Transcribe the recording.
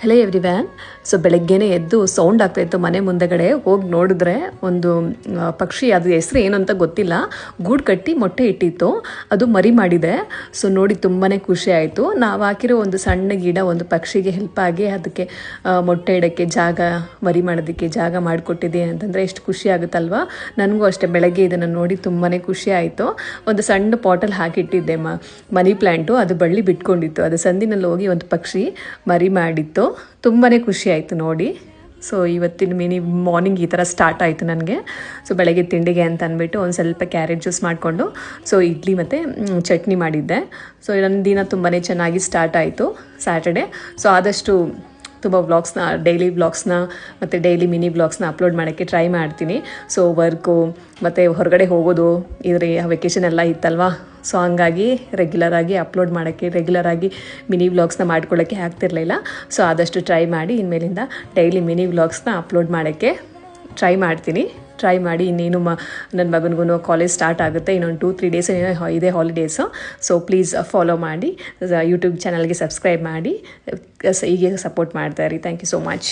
Hello ಎವ್ರಿವ್ಯಾನ್. So ಬೆಳಗ್ಗೆನೇ ಎದ್ದು sound ಆಗ್ತಾಯಿತ್ತು ಮನೆ ಮುಂದೆಗಡೆ. ಹೋಗಿ ನೋಡಿದ್ರೆ ಒಂದು ಪಕ್ಷಿ, ಅದು ಹೆಸರು ಏನು ಅಂತ ಗೊತ್ತಿಲ್ಲ, ಗೂಡು ಕಟ್ಟಿ ಮೊಟ್ಟೆ ಇಟ್ಟಿತ್ತು. ಅದು ಮರಿ ಮಾಡಿದೆ. ಸೊ ನೋಡಿ ತುಂಬಾ ಖುಷಿ ಆಯಿತು. ನಾವು ಹಾಕಿರೋ ಒಂದು ಸಣ್ಣ ಗಿಡ ಒಂದು ಪಕ್ಷಿಗೆ ಹೆಲ್ಪ್ ಆಗಿ ಅದಕ್ಕೆ ಮೊಟ್ಟೆ ಇಡೋಕ್ಕೆ ಜಾಗ, ಮರಿ ಮಾಡೋದಕ್ಕೆ ಜಾಗ ಮಾಡಿಕೊಟ್ಟಿದೆ ಅಂತಂದರೆ ಎಷ್ಟು ಖುಷಿ ಆಗುತ್ತಲ್ವ. ನನಗೂ ಅಷ್ಟೇ ಬೆಳಗ್ಗೆ ಇದನ್ನು ನೋಡಿ ತುಂಬಾ ಖುಷಿ ಆಯಿತು. ಒಂದು ಸಣ್ಣ ಪಾಟಲ್ಲಿ ಹಾಕಿಟ್ಟಿದ್ದೆ ಮನಿ ಪ್ಲ್ಯಾಂಟು, ಅದು ಬಳ್ಳಿ ಬಿಟ್ಕೊಂಡಿತ್ತು. ಅದು ಸಂದಿನಲ್ಲಿ ಹೋಗಿ ಒಂದು ಪಕ್ಷಿ ಮರಿ ಮಾಡಿತ್ತು. ತುಂಬಾ ಖುಷಿ ಆಯಿತು ನೋಡಿ. ಸೊ ಇವತ್ತಿನ ಮಾರ್ನಿಂಗ್ ಈ ಥರ ಸ್ಟಾರ್ಟ್ ಆಯಿತು ನನಗೆ. ಸೊ ಬೆಳಗ್ಗೆ ತಿಂಡಿಗೆ ಅಂತ ಅಂದ್ಬಿಟ್ಟು ಒಂದು ಸ್ವಲ್ಪ ಕ್ಯಾರೆಟ್ ಜ್ಯೂಸ್ ಮಾಡಿಕೊಂಡು ಸೊ ಇಡ್ಲಿ ಮತ್ತು ಚಟ್ನಿ ಮಾಡಿದ್ದೆ. ಸೊ ನನ್ನ ದಿನ ತುಂಬಾ ಚೆನ್ನಾಗಿ ಸ್ಟಾರ್ಟ್ ಆಯಿತು ಸ್ಯಾಟರ್ಡೆ. ಸೊ ಆದಷ್ಟು ತುಂಬ ಡೈಲಿ ವ್ಲಾಗ್ಸ್ನ ಮತ್ತು ಡೈಲಿ ಮಿನಿ ವ್ಲಾಗ್ಸ್ನ ಅಪ್ಲೋಡ್ ಮಾಡೋಕ್ಕೆ ಟ್ರೈ ಮಾಡ್ತೀನಿ. ಸೊ ವರ್ಕು ಮತ್ತು ಹೊರಗಡೆ ಹೋಗೋದು ಇದ್ರೆ ವೆಕೇಷನ್ ಎಲ್ಲ ಇತ್ತಲ್ವ. ಸೊ ಹಂಗಾಗಿ ರೆಗ್ಯುಲರಾಗಿ ಅಪ್ಲೋಡ್ ಮಾಡೋಕ್ಕೆ, ರೆಗ್ಯುಲರಾಗಿ ಮಿನಿ ವ್ಲಾಗ್ಸ್ನ ಮಾಡ್ಕೊಳ್ಳೋಕ್ಕೆ ಆಗ್ತಿರಲಿಲ್ಲ. ಸೊ ಆದಷ್ಟು ಟ್ರೈ ಮಾಡಿ ಇನ್ಮೇಲಿಂದ ಡೈಲಿ ಮಿನಿ ವ್ಲಾಗ್ಸ್ನ ಅಪ್ಲೋಡ್ ಮಾಡೋಕ್ಕೆ ಟ್ರೈ ಮಾಡ್ತೀನಿ. ಟ್ರೈ ಮಾಡಿ ಇನ್ನೇನು ನನ್ನ ಮಗನಿಗೂ ಕಾಲೇಜ್ ಸ್ಟಾರ್ಟ್ ಆಗುತ್ತೆ. ಇನ್ನೊಂದು 2-3 ಡೇಸ್ ಇದೆ ಹಾಲಿಡೇಸು. ಸೊ ಪ್ಲೀಸ್ ಫಾಲೋ ಮಾಡಿ, ಯೂಟ್ಯೂಬ್ ಚಾನಲ್ಗೆ ಸಬ್ಸ್ಕ್ರೈಬ್ ಮಾಡಿ, ಹೀಗೆ ಸಪೋರ್ಟ್ ಮಾಡ್ತಾಯಿರಿ. Thank you so much.